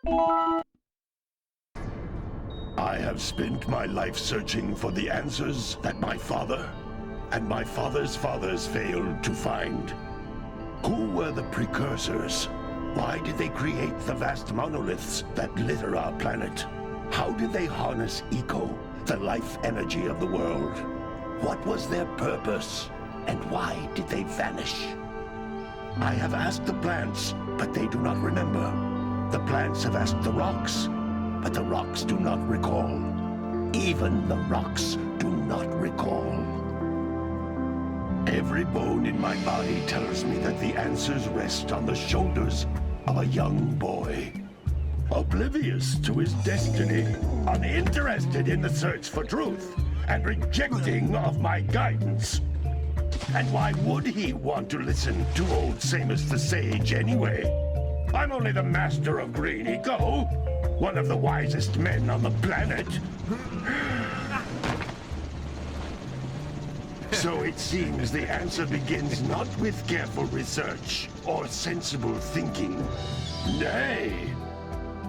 I have spent my life searching for the answers that my father and my father's fathers failed to find. Who were the precursors? Why did they create the vast monoliths that litter our planet? How did they harness eco, the life energy of the world? What was their purpose? And why did they vanish? I have asked the plants, but they do not remember. The plants have asked the rocks, but the rocks do not recall. Even the rocks do not recall. Every bone in my body tells me that the answers rest on the shoulders of a young boy. Oblivious to his destiny, uninterested in the search for truth, and rejecting of my guidance. And why would he want to listen to old Samus the Sage anyway? I'm only the master of green eco, one of the wisest men on the planet. So it seems the answer begins not with careful research or sensible thinking. Nay,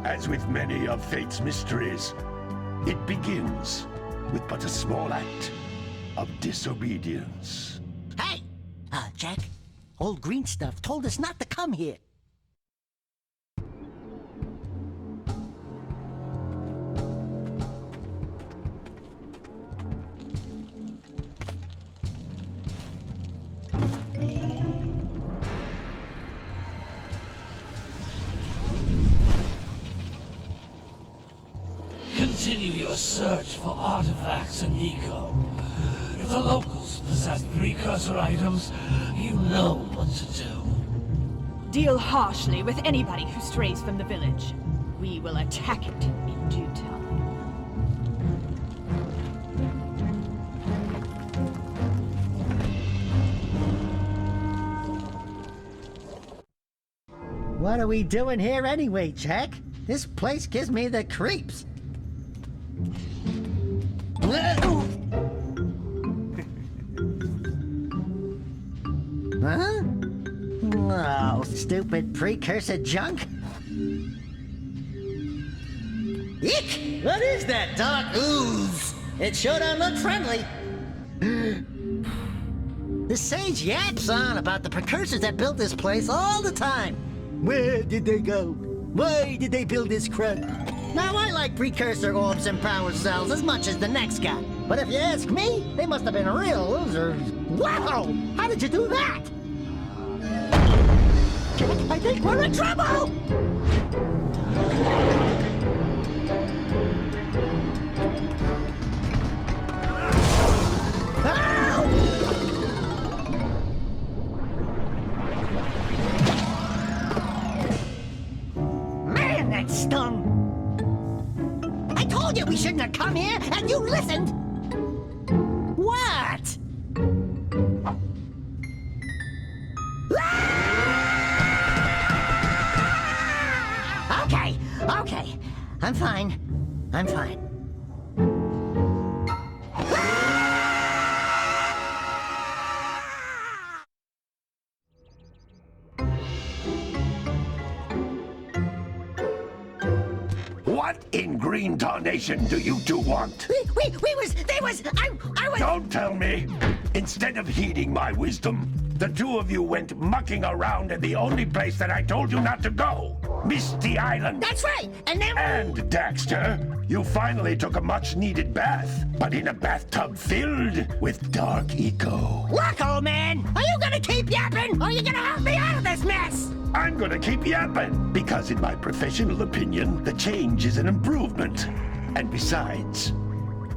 as with many of fate's mysteries, it begins with but a small act of disobedience. Hey! Jack, old green stuff told us not to come here. Continue your search for artifacts and eco. If the locals possess precursor items, you know what to do. Deal harshly with anybody who strays from the village. We will attack it in due time. What are we doing here anyway, Jack? This place gives me the creeps. Huh? Oh, stupid precursor junk. Eek! What is that dark ooze? It sure don't look friendly. The sage yaps on about the precursors that built this place all the time. Where did they go? Why did they build this crap? Now, I like precursor orbs and power cells as much as the next guy. But if you ask me, they must have been real losers. Wow! How did you do that? I think we're in trouble! Man, that stung! I told you we shouldn't have come here, and you listened! What? Okay. I'm fine. What in green tarnation do you two want? I was... Don't tell me! Instead of heeding my wisdom, the two of you went mucking around in the only place that I told you not to go! Misty Island! That's right! And then... And, Daxter, you finally took a much-needed bath, but in a bathtub filled with dark eco. Look, old man! Are you gonna keep yapping, or are you gonna help me out of this mess? I'm gonna keep yapping, because in my professional opinion, the change is an improvement. And besides,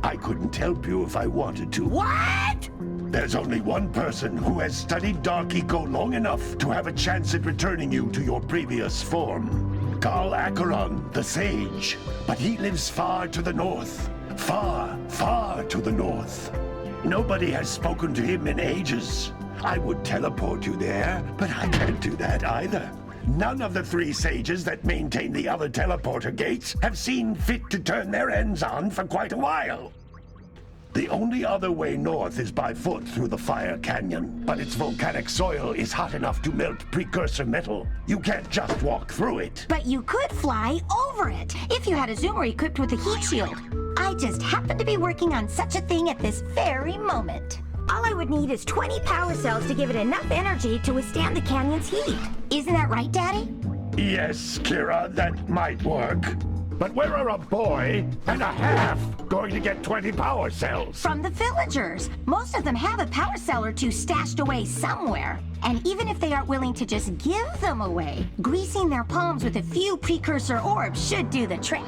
I couldn't help you if I wanted to. What? There's only one person who has studied Dark Eco long enough to have a chance at returning you to your previous form. Carl Acheron, the Sage. But he lives far to the north. Far, far to the north. Nobody has spoken to him in ages. I would teleport you there, but I can't do that either. None of the three sages that maintain the other teleporter gates have seen fit to turn their ends on for quite a while. The only other way north is by foot through the Fire Canyon, but its volcanic soil is hot enough to melt precursor metal. You can't just walk through it. But you could fly over it if you had a zoomer equipped with a heat shield. I just happen to be working on such a thing at this very moment. All I would need is 20 power cells to give it enough energy to withstand the canyon's heat. Isn't that right, Daddy? Yes, Kira, that might work. But where are a boy and a half going to get 20 power cells? From the villagers. Most of them have a power cell or two stashed away somewhere. And even if they aren't willing to just give them away, greasing their palms with a few precursor orbs should do the trick.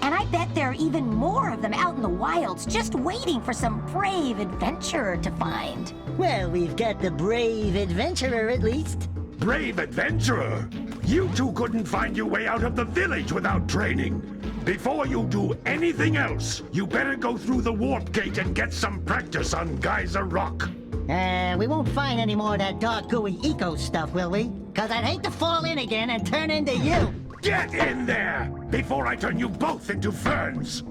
And I bet there are even more of them out in the wilds just waiting for some brave adventurer to find. Well, we've got the brave adventurer at least. Brave adventurer? You two couldn't find your way out of the village without training. Before you do anything else, you better go through the warp gate and get some practice on Geyser Rock. We won't find any more of that dark gooey eco stuff, will we? 'Cause I'd hate to fall in again and turn into you. Get in there before I turn you both into ferns.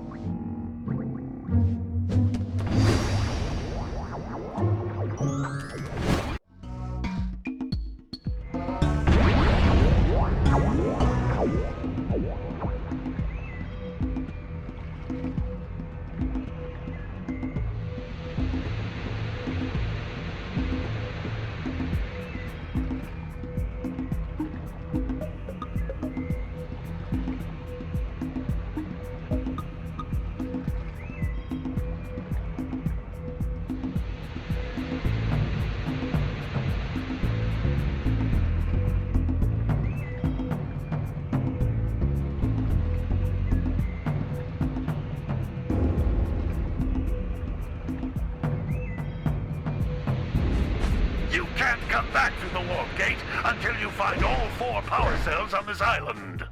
You can't come back through the warp gate until you find all 4 power cells on this island.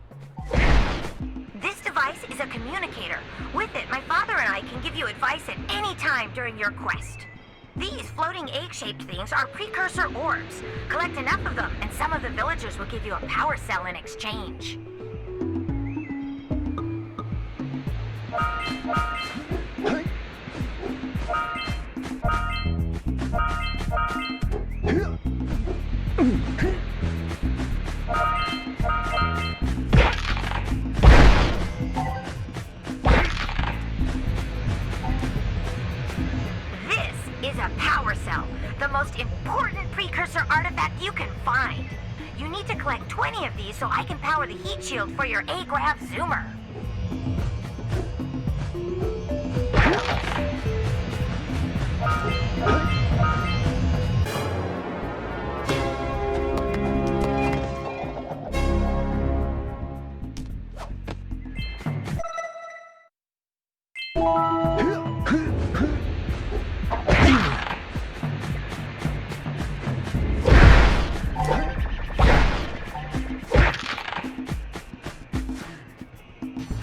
This device is a communicator. With it, my father and I can give you advice at any time during your quest. These floating egg-shaped things are precursor orbs. Collect enough of them, and some of the villagers will give you a power cell in exchange. Is a power cell, the most important precursor artifact you can find. You need to collect 20 of these so I can power the heat shield for your A-Grav zoomer.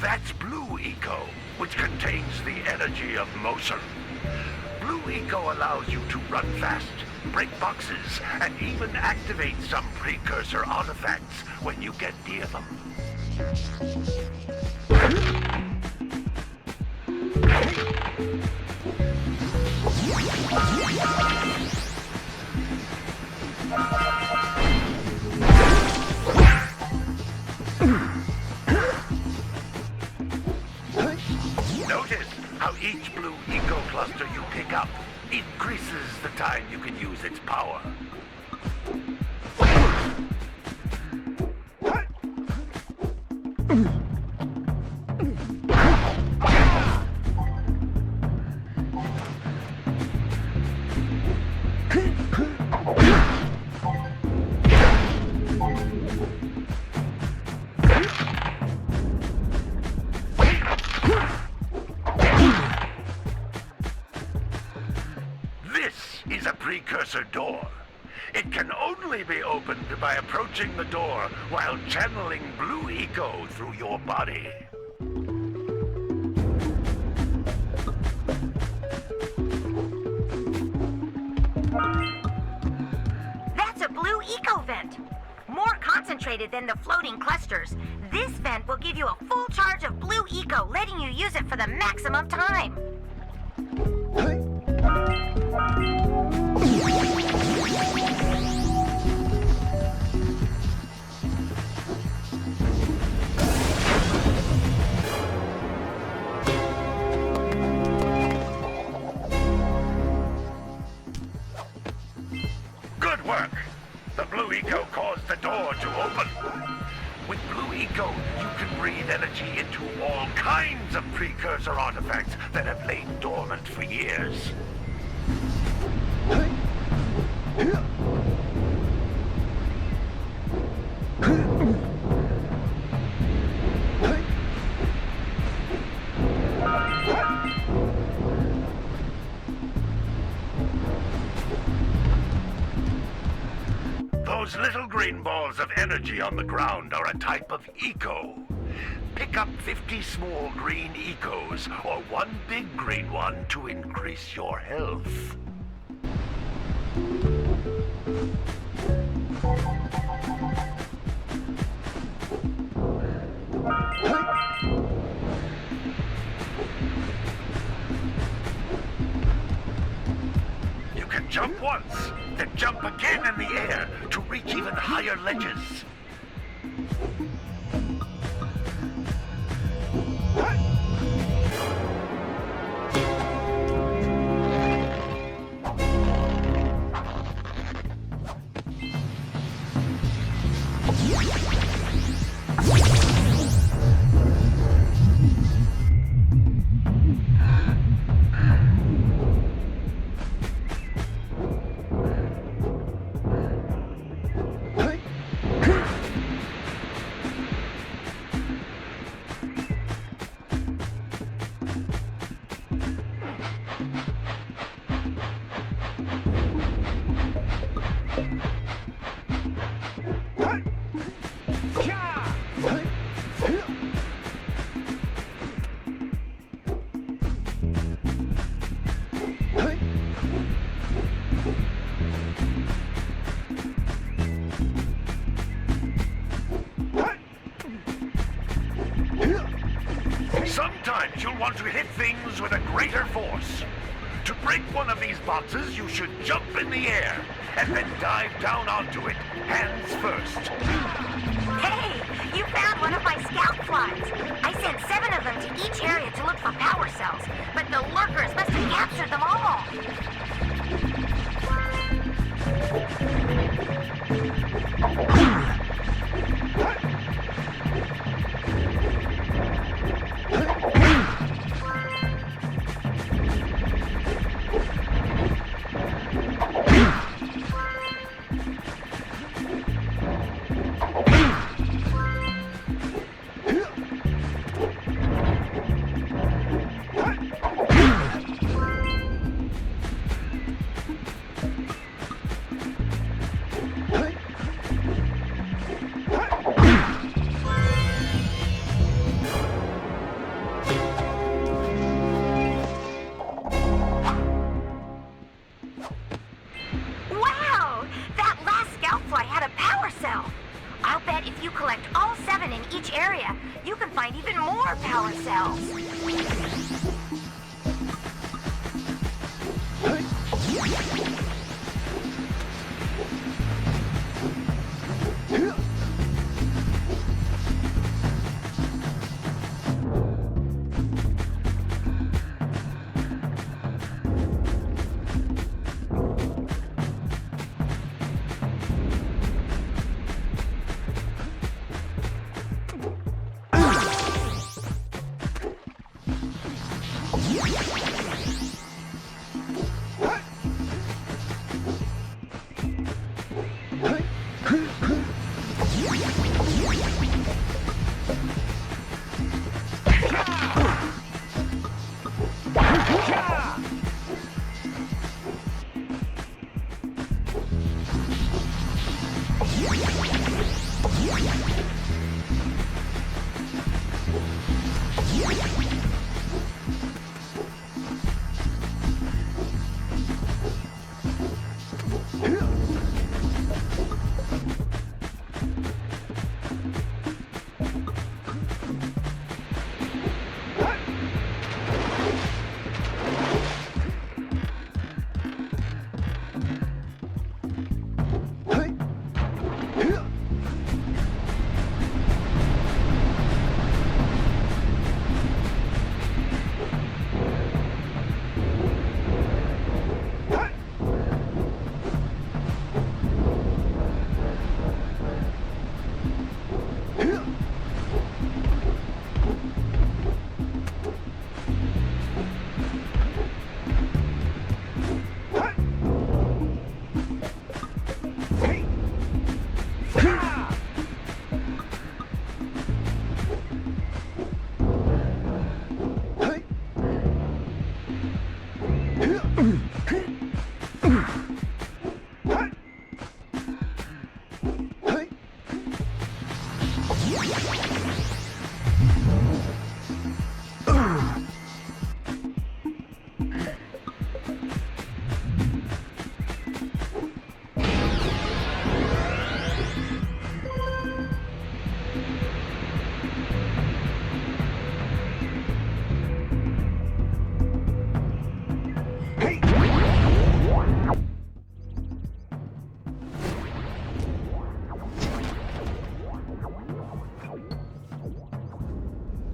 That's Blue Eco, which contains the energy of motion. Blue Eco allows you to run fast, break boxes, and even activate some precursor artifacts when you get near them. Notice how each Blue Eco cluster you pick up increases the time you can use its power. Is a precursor door. It can only be opened by approaching the door while channeling Blue Eco through your body. That's a Blue Eco vent. More concentrated than the floating clusters. This vent will give you a full charge of Blue Eco, letting you use it for the maximum time. Good work! The blue eco caused the door to open. With blue eco, you can breathe energy into all kinds of precursor artifacts that have lain dormant for years. Those little green balls of energy on the ground are a type of eco. Pick up 50 small green ecos, or one big green one to increase your health. You can jump once, then jump again in the air to reach even higher ledges. Sometimes you'll want to hit things with a greater force. To break one of these boxes, you should jump in the air and then dive down onto it, hands first. Hey, you found one of my scout flies. I sent 7 of them to each area to look for power cells, but the lurkers must have captured them all. Power cells.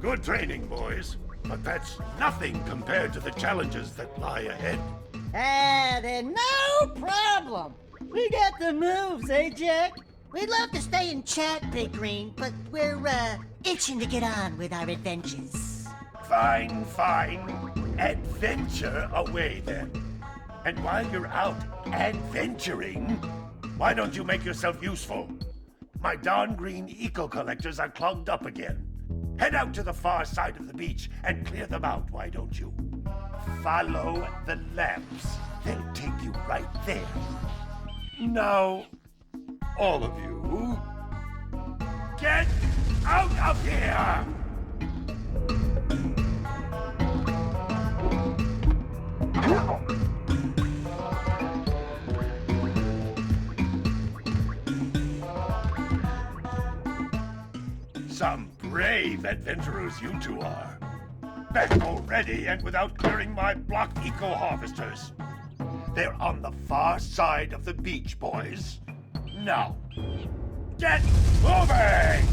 Good training, boys. But that's nothing compared to the challenges that lie ahead. Then no problem. We got the moves, eh, Jack? We'd love to stay and chat, Big Green, but we're, itching to get on with our adventures. Fine, fine. Adventure away, then. And while you're out adventuring, why don't you make yourself useful? My darn green eco-collectors are clogged up again. Head out to the far side of the beach and clear them out, why don't you? Follow the lamps. They'll take you right there. Now, all of you, get out of here! Some brave adventurers you two are. Back already and without clearing my block eco-harvesters. They're on the far side of the beach, boys. Now, get moving!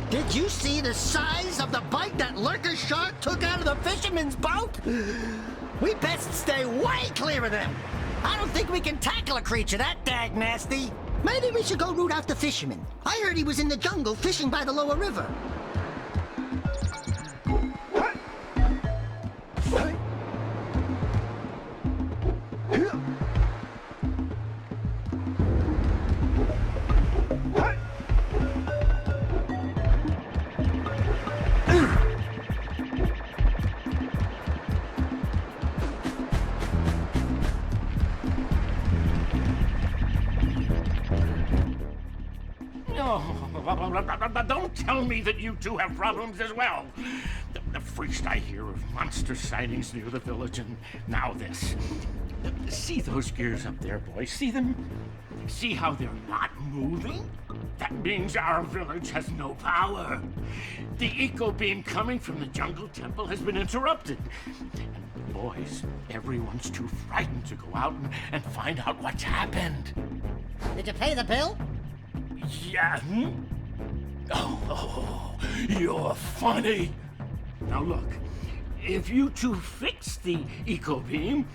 Did you see the size of the bite that lurker shark took out of the fisherman's boat? We best stay way clear of them. I don't think we can tackle a creature that dag nasty. Maybe we should go root out the fisherman. I heard he was in the jungle fishing by the lower river. Don't tell me that you two have problems as well. The first I hear of monster sightings near the village, and now this. See those gears up there, boys? See them? See how they're not moving? That means our village has no power. The eco beam coming from the jungle temple has been interrupted. And boys, everyone's too frightened to go out and find out what's happened. Did you pay the bill? Yeah. Oh, you're funny. Now look, if you two fix the eco beam,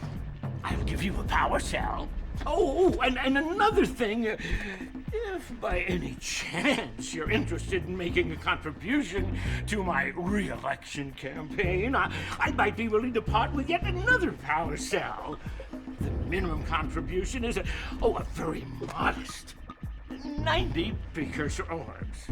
I'll give you a power cell. Oh, and another thing, if by any chance you're interested in making a contribution to my re-election campaign, I might be willing to part with yet another power cell. The minimum contribution is a very modest 90 precursor orbs.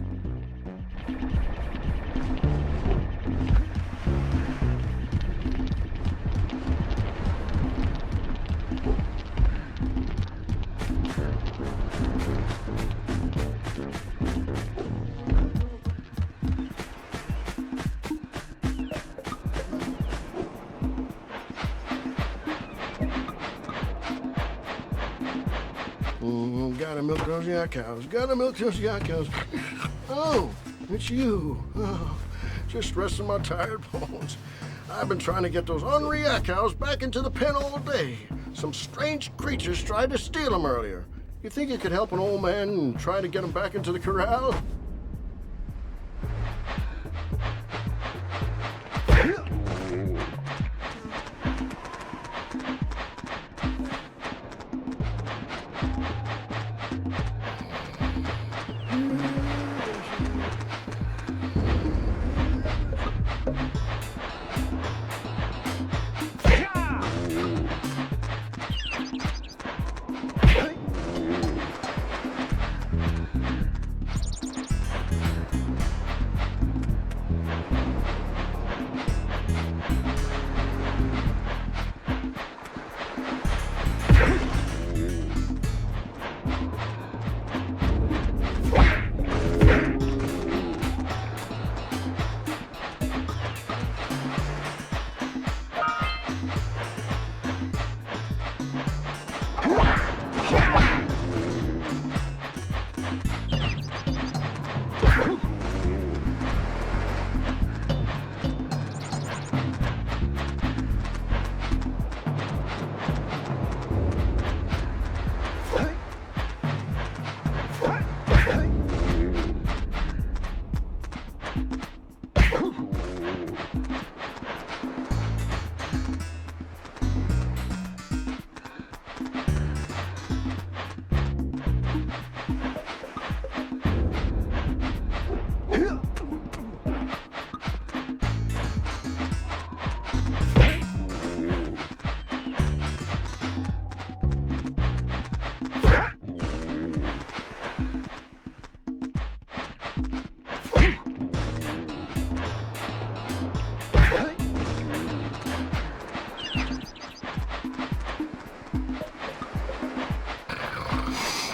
Gotta milk those yak cows. Gotta milk those yak cows. Oh, it's you. Oh, just resting my tired bones. I've been trying to get those ornery yak cows back into the pen all day. Some strange creatures tried to steal them earlier. You think you could help an old man and try to get them back into the corral?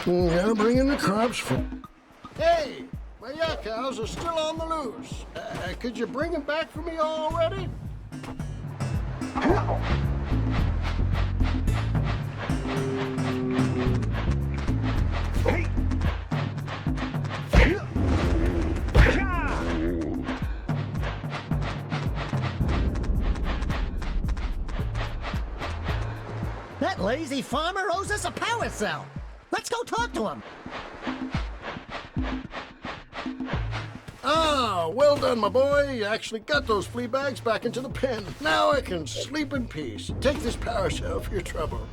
Gotta bring in the crops for... Hey, my yak cows are still on the loose. Could you bring them back for me already? That lazy farmer owes us a power cell. Let's go talk to him. Ah, well done, my boy. You actually got those flea bags back into the pen. Now I can sleep in peace. Take this power cell for your trouble.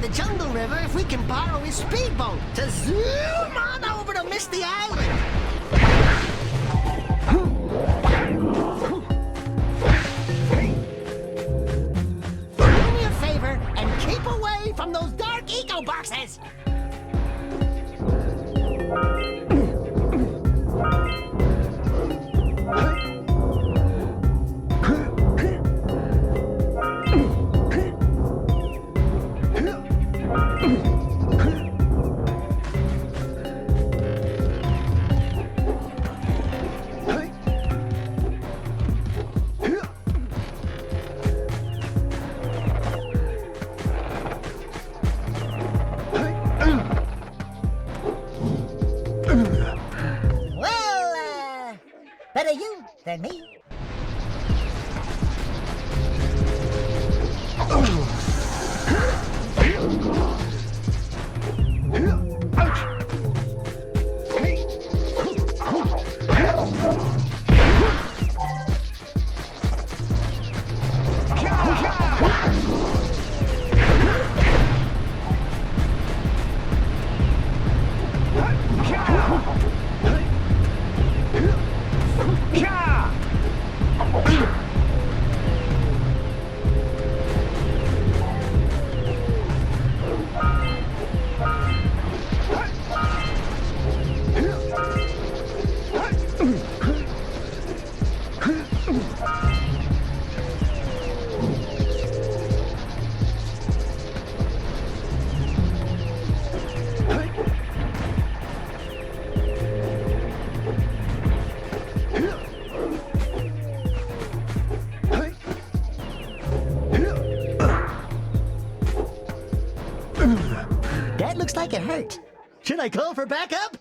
the jungle river if we can borrow his speedboat to zoom on over to Misty Island. Do me a favor and keep away from those dark eco boxes. Better you than me. That looks like it hurt. Should I call for backup?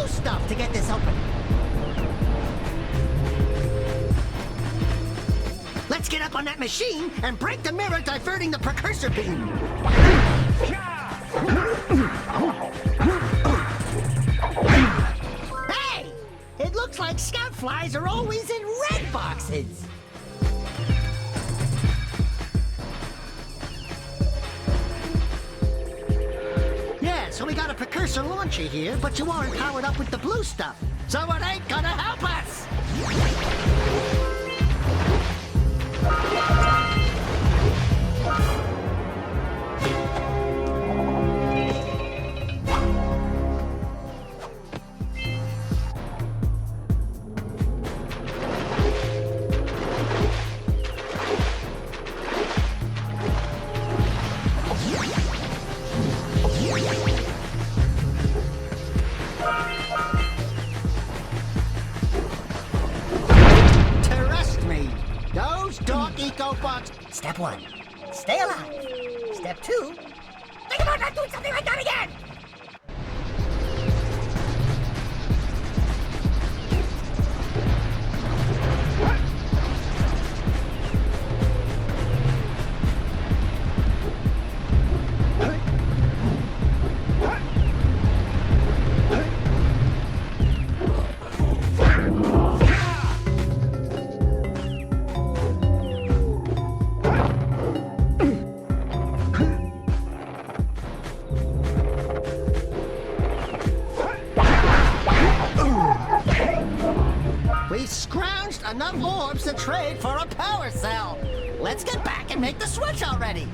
Stuff to get this open. Let's get up on that machine and break the mirror diverting the precursor beam. Hey! It looks like scout flies are always in red boxes. So we got a precursor launcher here, but you aren't powered up with the blue stuff. So it ain't gonna help us! Those dark eco bugs. Step 1, stay alive. Step 2, think about not doing something like that again. We've scrounged enough orbs to trade for a power cell. Let's get back and make the switch already.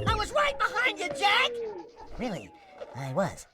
I was right behind you, Jack! Really, I was.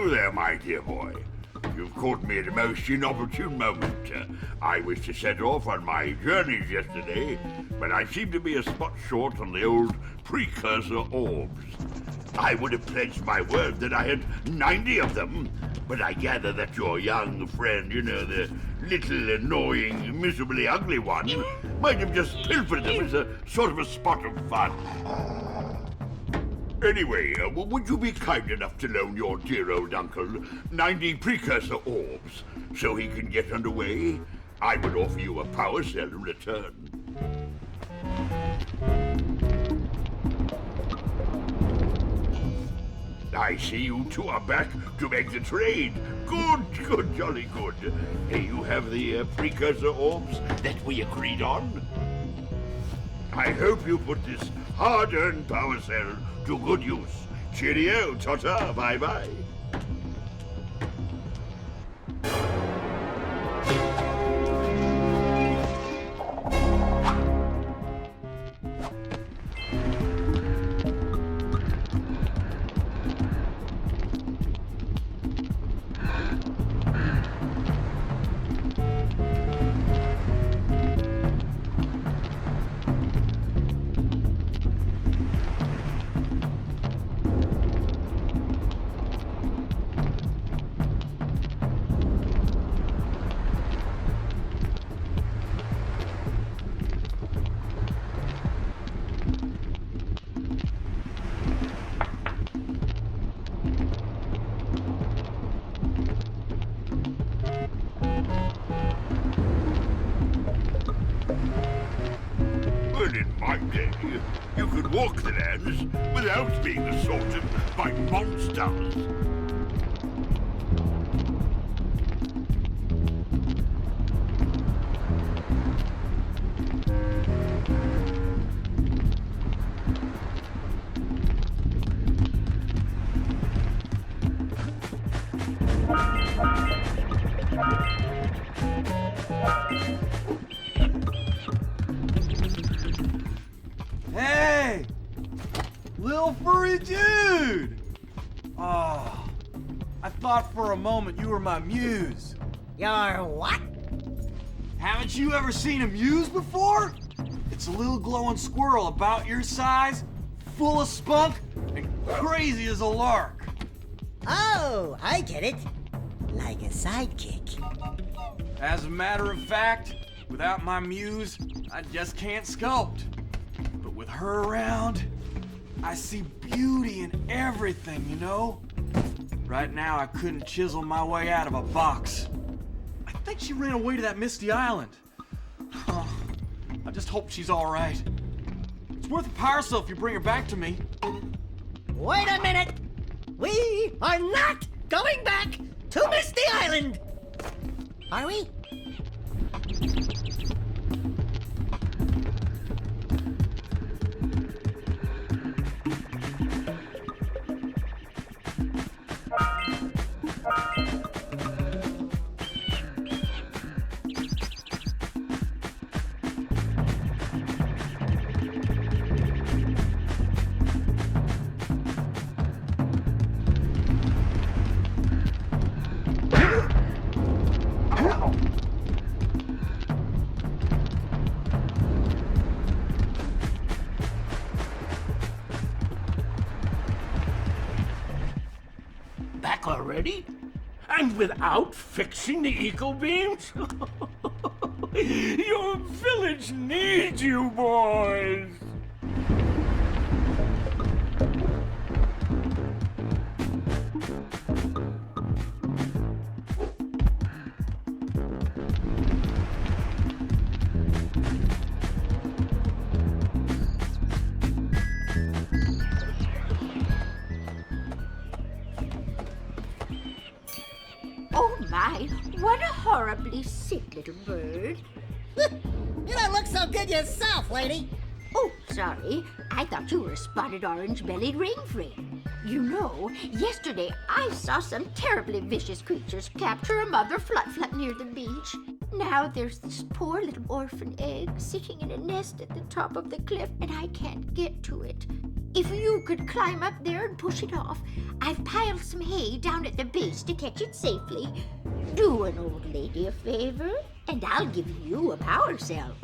Hello there, my dear boy. You've caught me at a most inopportune moment. I was to set off on my journeys yesterday, but I seem to be a spot short on the old Precusor orbs. I would have pledged my word that I had 90 of them, but I gather that your young friend, you know, the little annoying, miserably ugly one, might have just pilfered them as a sort of a spot of fun. Anyway, would you be kind enough to loan your dear old uncle 90 Precusor orbs so he can get underway? I would offer you a power cell in return. I see you two are back to make the trade. Good, jolly good. Hey, you have the Precusor orbs that we agreed on? I hope you put this hard-earned power cell to good use. Cheerio, ta-ta, bye-bye. You could walk the lands without being assaulted by monsters. Hey! Little furry dude! Oh, I thought for a moment you were my muse. Your what? Haven't you ever seen a muse before? It's a little glowing squirrel about your size, full of spunk, and crazy as a lark. Oh, I get it. Like a sidekick. As a matter of fact, without my muse, I just can't sculpt. But with her around, I see beauty in everything, you know? Right now, I couldn't chisel my way out of a box. I think she ran away to that misty island. I just hope she's all right. It's worth a power cell if you bring her back to me. Wait a minute! We are not going back to Misty Island! Are we? Back already? And without fixing the eco beams? Your village needs you, boys! Oh my, what a horribly sick little bird. You don't look so good yourself, lady. Oh, sorry. I thought you were a spotted orange-bellied rainfree. You know, yesterday I saw some terribly vicious creatures capture a mother flut-flut near the beach. Now there's this poor little orphan egg sitting in a nest at the top of the cliff, and I can't get to it. If you could climb up there and push it off, I've piled some hay down at the base to catch it safely. Do an old lady a favor, and I'll give you a power cell.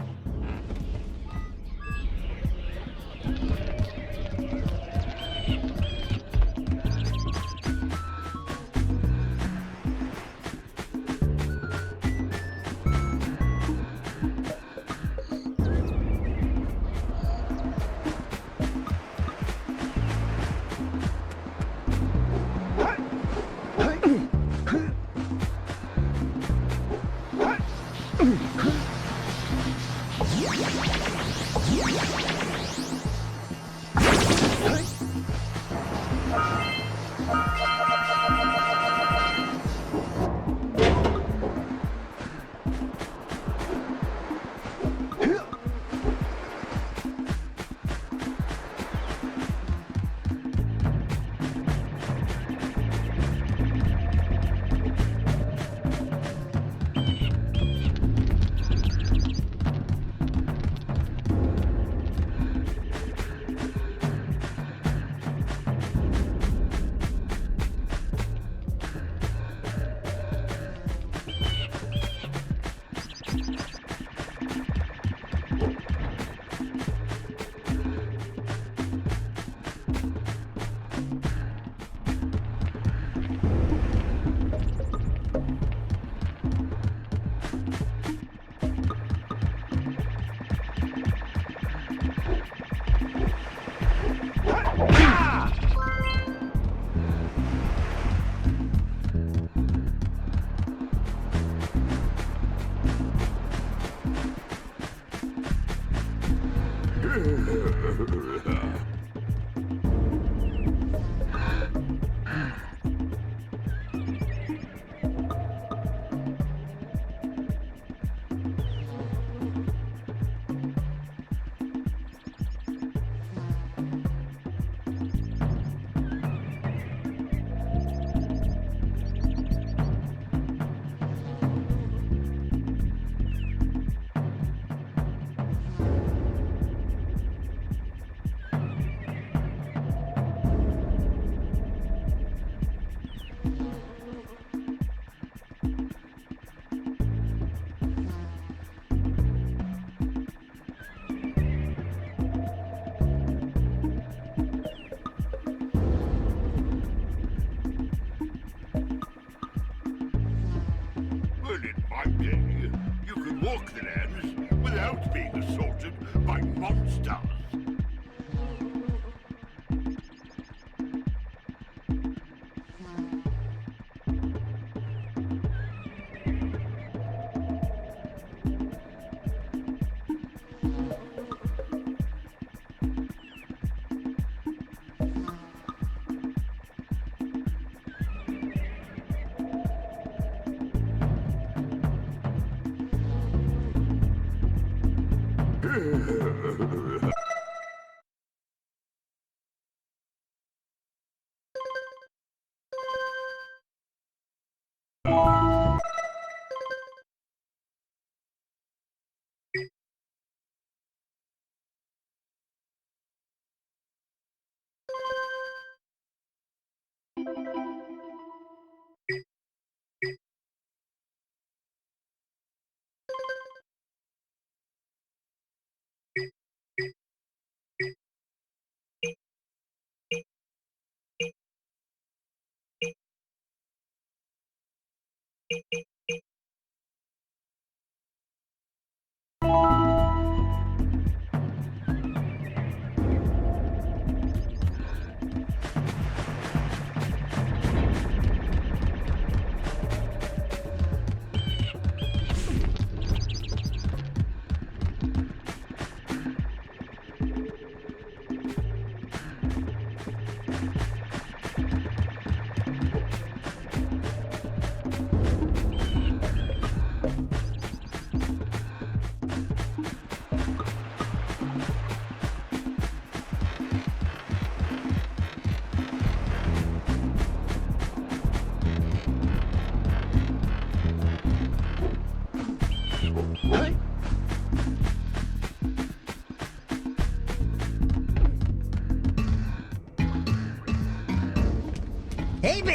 walk the lands without being assaulted by monsters.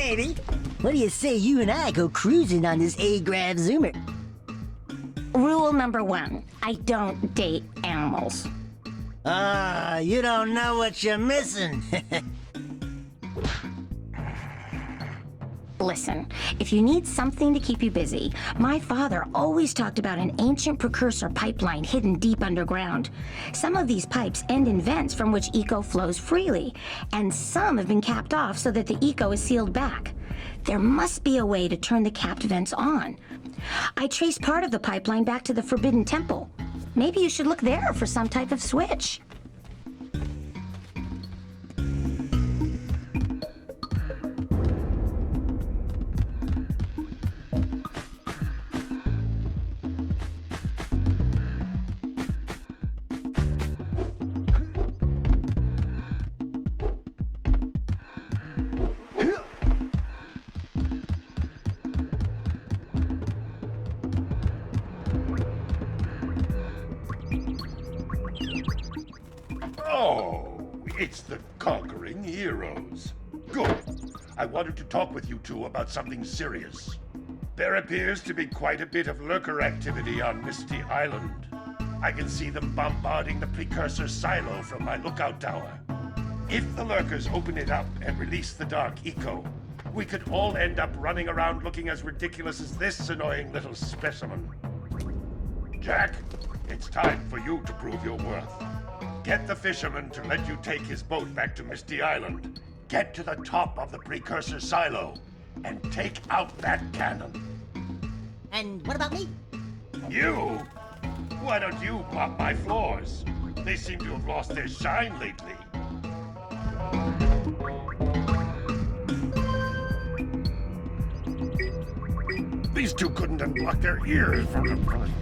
matey. What do you say you and I go cruising on this A-Grav Zoomer? Rule number 1, I don't date animals. Ah, you don't know what you're missing. Listen, if you need something to keep you busy, my father always talked about an ancient precursor pipeline hidden deep underground. Some of these pipes end in vents from which eco flows freely, and some have been capped off so that the eco is sealed back. There must be a way to turn the capped vents on. I traced part of the pipeline back to the Forbidden Temple. Maybe you should look there for some type of switch. Oh, it's the conquering heroes. Good. I wanted to talk with you two about something serious. There appears to be quite a bit of lurker activity on Misty Island. I can see them bombarding the Precursor silo from my lookout tower. If the lurkers open it up and release the dark eco, we could all end up running around looking as ridiculous as this annoying little specimen. Jack, it's time for you to prove your worth. Get the fisherman to let you take his boat back to Misty Island. Get to the top of the Precursor silo and take out that cannon. And what about me? You? Why don't you mop my floors? They seem to have lost their shine lately. These two couldn't unblock their ears from the...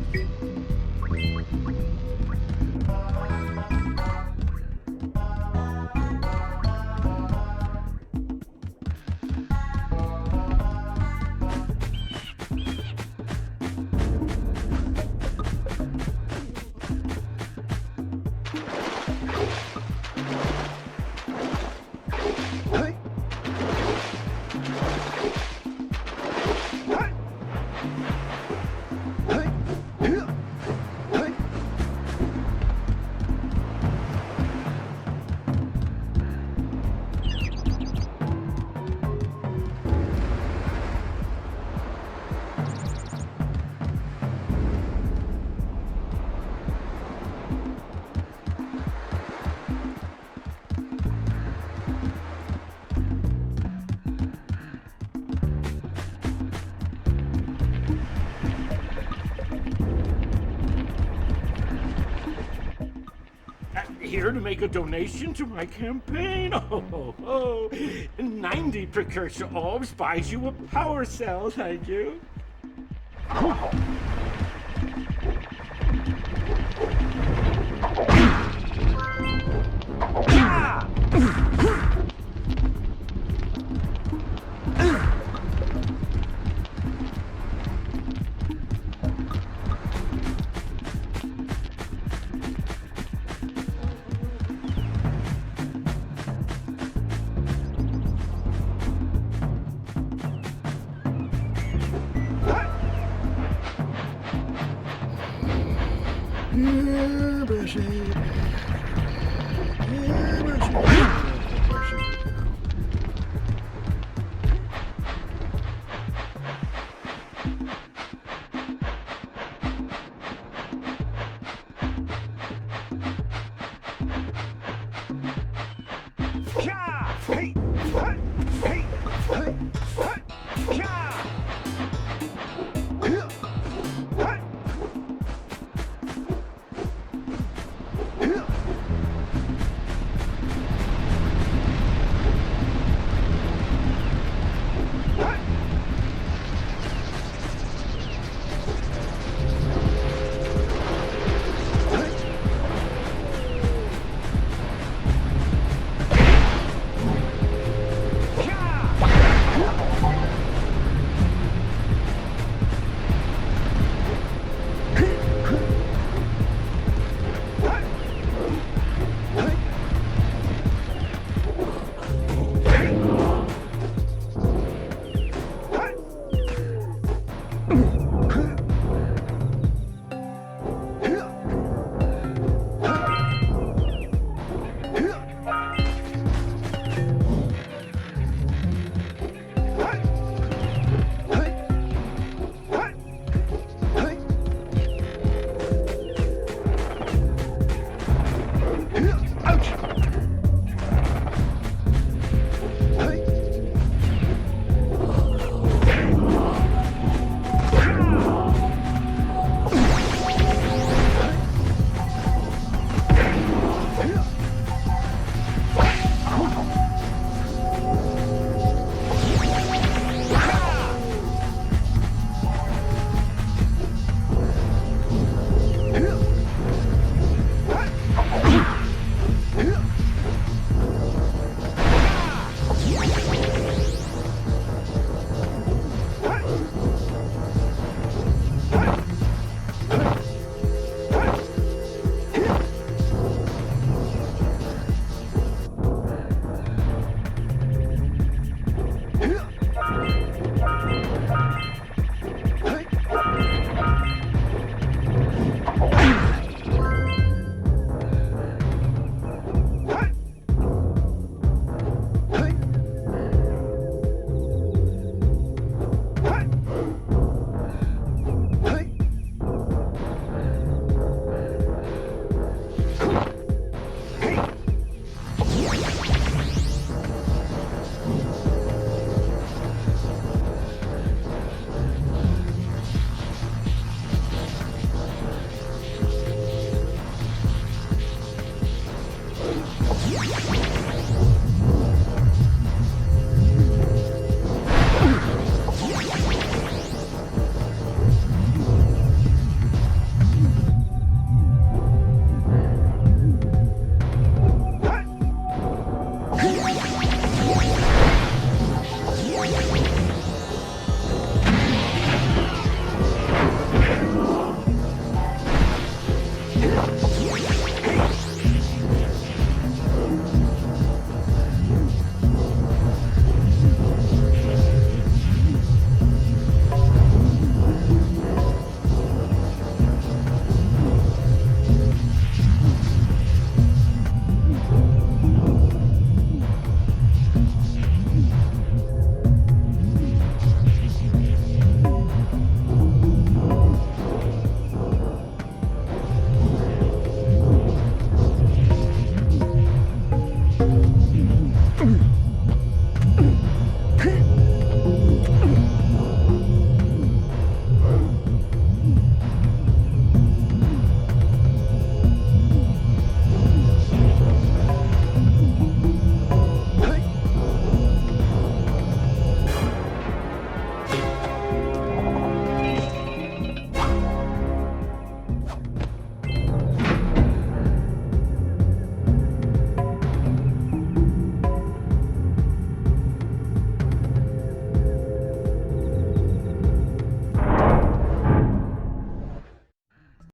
Here to make a donation to my campaign. Oh, 90 Precursor orbs buys you a power cell, thank you.